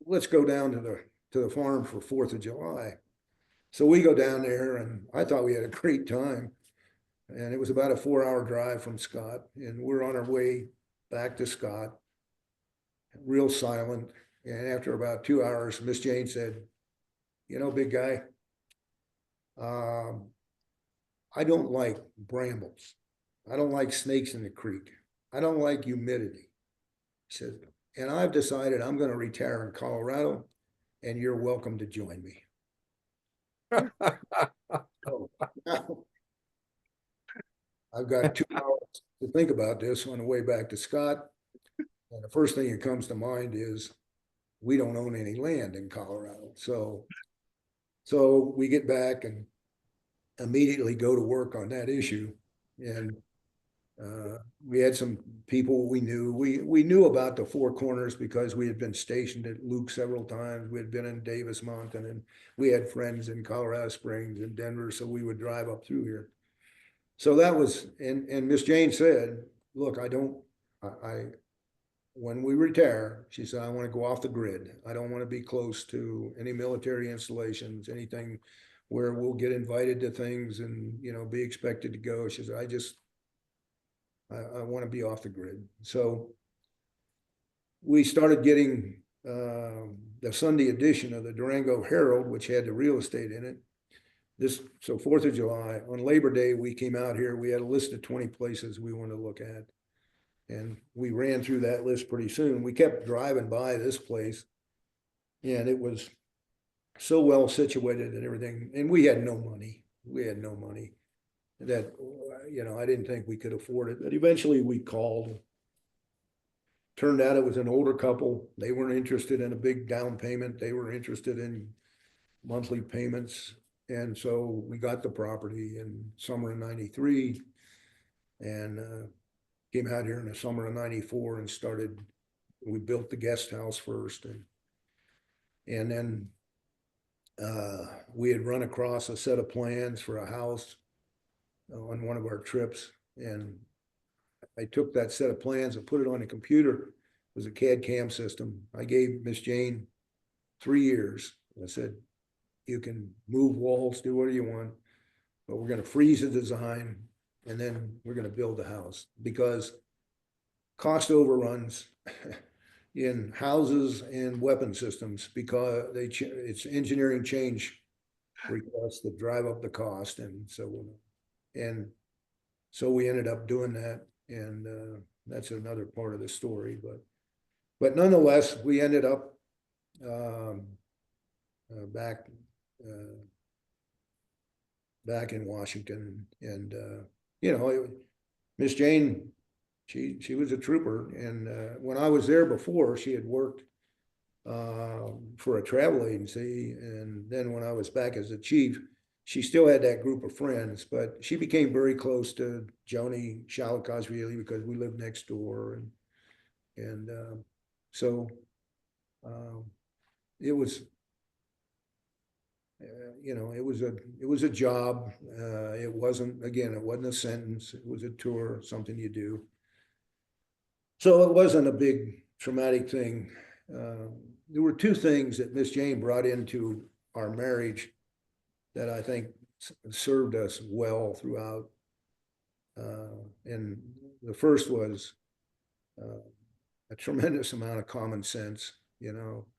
Let's go down to the farm for 4th of July. So we go down there, and I thought we had a great time. And it was about a 4-hour drive from Scott, and we're on our way back to Scott. Real silent. And after about 2 hours, Miss Jane said, "Big guy, I don't like brambles. I don't like snakes in the creek. I don't like humidity. She said, and I've decided I'm going to retire in Colorado, and you're welcome to join me. Oh, now I've got 2 hours to think about this on the way back to Scott. And the first thing that comes to mind is we don't own any land in Colorado. So we get back and immediately go to work on that issue. And we had some people we knew. We knew about the Four Corners because we had been stationed at Luke several times. We had been in Davis Mountain, and we had friends in Colorado Springs and Denver, so we would drive up through here. So that was, and Miss Jane said, look, when we retire, she said, I want to go off the grid. I don't want to be close to any military installations, anything where we'll get invited to things and, be expected to go. She said, I want to be off the grid. So we started getting the Sunday edition of the Durango Herald, which had the real estate in it. So 4th of July, on Labor Day, we came out here. We had a list of 20 places we wanted to look at. And we ran through that list pretty soon. We kept driving by this place, and it was so well situated and everything. And we had no money. That, I didn't think we could afford it. But eventually we called. Turned out it was an older couple. They weren't interested in a big down payment. They were interested in monthly payments. And so we got the property in summer of '93 and came out here in the summer of '94 and we built the guest house first. And then we had run across a set of plans for a house on one of our trips. And I took that set of plans and put it on a computer. It was a CAD CAM system. I gave Miss Jane 3 years. I said, you can move walls, do whatever you want, but we're going to freeze the design and then we're going to build the house, because cost overruns in houses and weapon systems, because it's engineering change requests that drive up the cost. And so we ended up doing that. And that's another part of the story, but nonetheless, we ended up back in Washington. And Miss Jane, she was a trooper. And when I was there before, she had worked for a travel agency. And then when I was back as a chief, she still had that group of friends, but she became very close to Joni Shalikashvili because we lived next door. And so it was, it was a job. It wasn't a sentence. It was a tour, something you do. So it wasn't a big traumatic thing. There were 2 things that Miss Jane brought into our marriage that I think served us well throughout. And the first was a tremendous amount of common sense.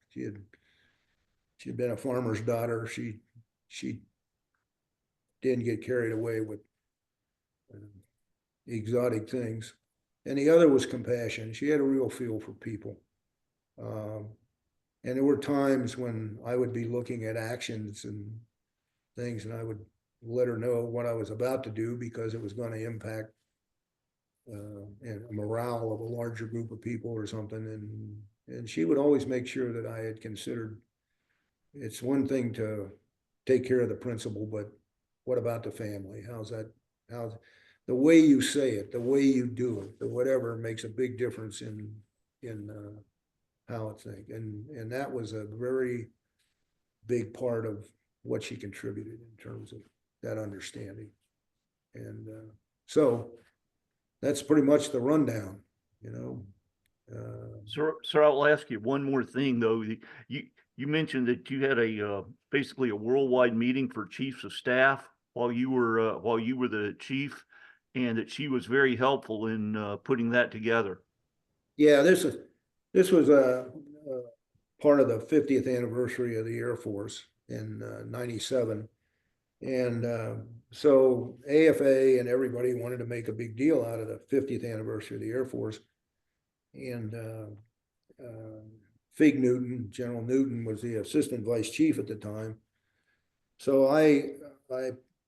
She had been a farmer's daughter. She didn't get carried away with exotic things. And the other was compassion. She had a real feel for people. And there were times when I would be looking at actions and things, and I would let her know what I was about to do because it was going to impact and morale of a larger group of people or something. And she would always make sure that I had considered, it's one thing to take care of the principal, but what about the family? How's the way you say it, the way you do it, the whatever makes a big difference in how it's think. And that was a very big part of what she contributed in terms of that understanding. And so that's pretty much the rundown, Sir, I'll ask you one more thing though. You mentioned that you had basically a worldwide meeting for chiefs of staff while you were the chief, and that she was very helpful in putting that together. Yeah, this was a part of the 50th anniversary of the Air Force in '97. And so AFA and everybody wanted to make a big deal out of the 50th anniversary of the Air Force. And Fig Newton, General Newton was the assistant vice chief at the time. So I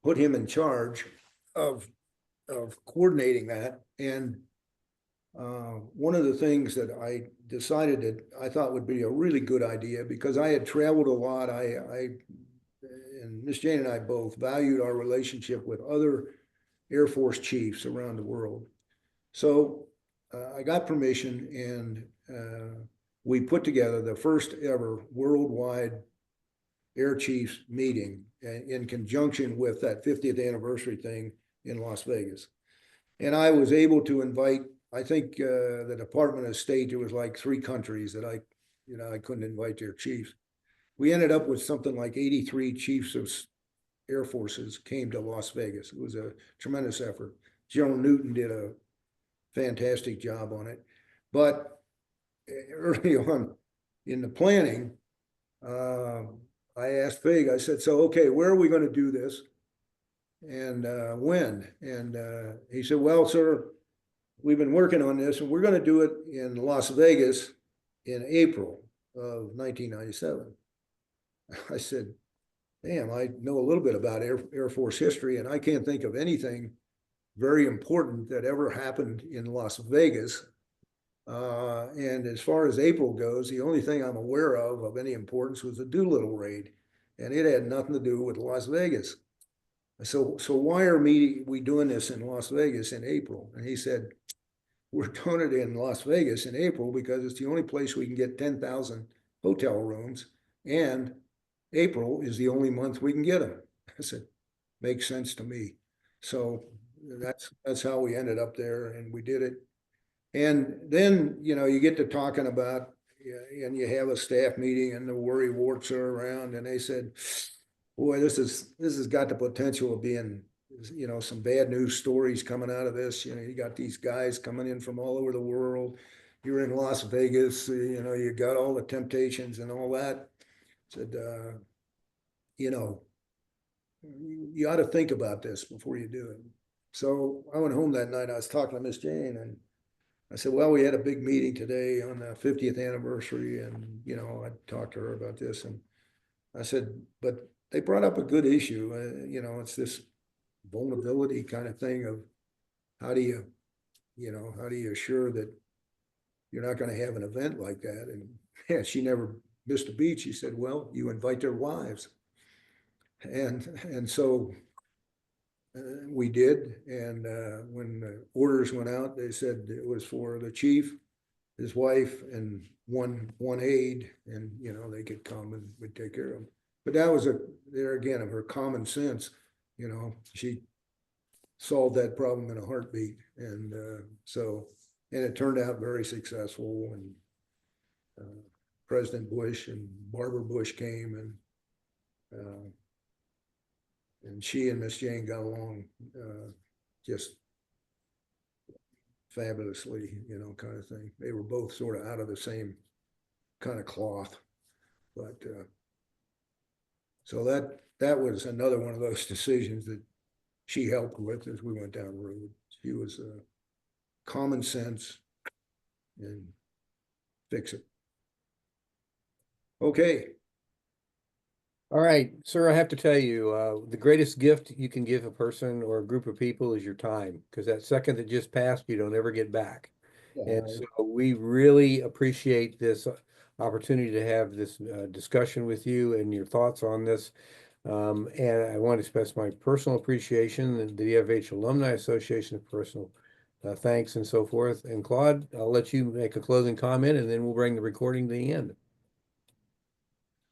put him in charge of coordinating that. And one of the things that I decided that I thought would be a really good idea, because I had traveled a lot, and Miss Jane and I both valued our relationship with other Air Force chiefs around the world. So I got permission, and we put together the first ever worldwide Air Chiefs meeting in conjunction with that 50th anniversary thing in Las Vegas. And I was able to invite, I think the Department of State, there was like 3 countries that I couldn't invite their chiefs. We ended up with something like 83 chiefs of Air Forces came to Las Vegas. It was a tremendous effort. General Newton did a fantastic job on it. But early on in the planning, I asked Fig, I said, so, okay, where are we going to do this? And when? And he said, well, sir, we've been working on this, and we're going to do it in Las Vegas in April of 1997. I said, damn, I know a little bit about Air Force history, and I can't think of anything very important that ever happened in Las Vegas. And as far as April goes, the only thing I'm aware of any importance was the Doolittle raid, and it had nothing to do with Las Vegas. So why are we doing this in Las Vegas in April? And he said, we're doing it in Las Vegas in April because it's the only place we can get 10,000 hotel rooms, and April is the only month we can get them. I said, makes sense to me. So that's how we ended up there, and we did it. And then, you get to talking about, and you have a staff meeting, and the worry warts are around, and they said, boy, this has got the potential of being, some bad news stories coming out of this. You got these guys coming in from all over the world. You're in Las Vegas, you got all the temptations and all that. Said, you ought to think about this before you do it. So I went home that night. I was talking to Miss Jane, and I said, well, we had a big meeting today on the 50th anniversary, and, I talked to her about this, and I said, but they brought up a good issue. It's this vulnerability kind of thing of how do you assure that you're not going to have an event like that? And yeah, she never missed a beat. She said, well, you invite their wives. And so we did. And when the orders went out, they said it was for the chief, his wife, and one aide, and they could come and we'd take care of them. But that was there again of her common sense. She solved that problem in a heartbeat, and and it turned out very successful. And President Bush and Barbara Bush came, and she and Miss Jane got along just fabulously, kind of thing. They were both sort of out of the same kind of cloth, but so that was another one of those decisions that she helped with as we went down the road. She was common sense and fix it. Okay. All right, sir, I have to tell you, the greatest gift you can give a person or a group of people is your time, because that second that just passed, you don't ever get back. And so we really appreciate this opportunity to have this discussion with you and your thoughts on this. And I want to express my personal appreciation and the DFH Alumni Association, personal thanks and so forth. And Claude, I'll let you make a closing comment, and then we'll bring the recording to the end.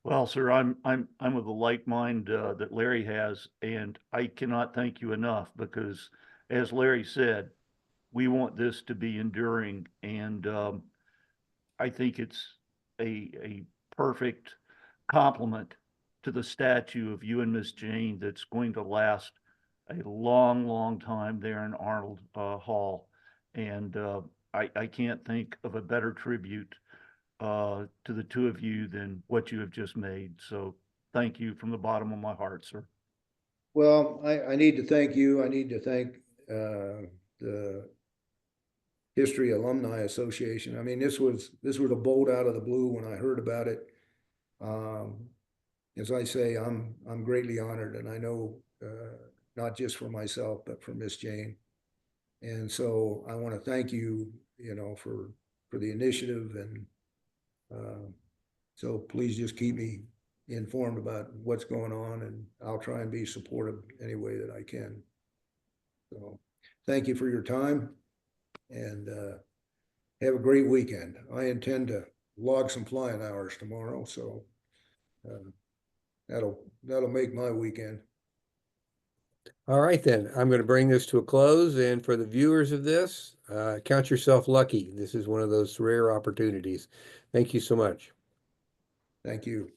Well, sir, I'm of the like mind that Larry has, and I cannot thank you enough because, as Larry said, we want this to be enduring, and I think it's a perfect complement to the statue of you and Miss Jane that's going to last a long, long time there in Arnold Hall, and I can't think of a better tribute to the two of you than what you have just made. So thank you from the bottom of my heart, sir. Well, I need to thank you. I need to thank the History Alumni Association. I mean, this was a bolt out of the blue when I heard about it. As I say, I'm greatly honored, and I know not just for myself, but for Miss Jane. And so I want to thank you, for the initiative, and so please just keep me informed about what's going on, and I'll try and be supportive any way that I can. So thank you for your time, and have a great weekend. I intend to log some flying hours tomorrow, so that'll make my weekend. All right, then. I'm going to bring this to a close. And for the viewers of this, count yourself lucky. This is one of those rare opportunities. Thank you so much. Thank you.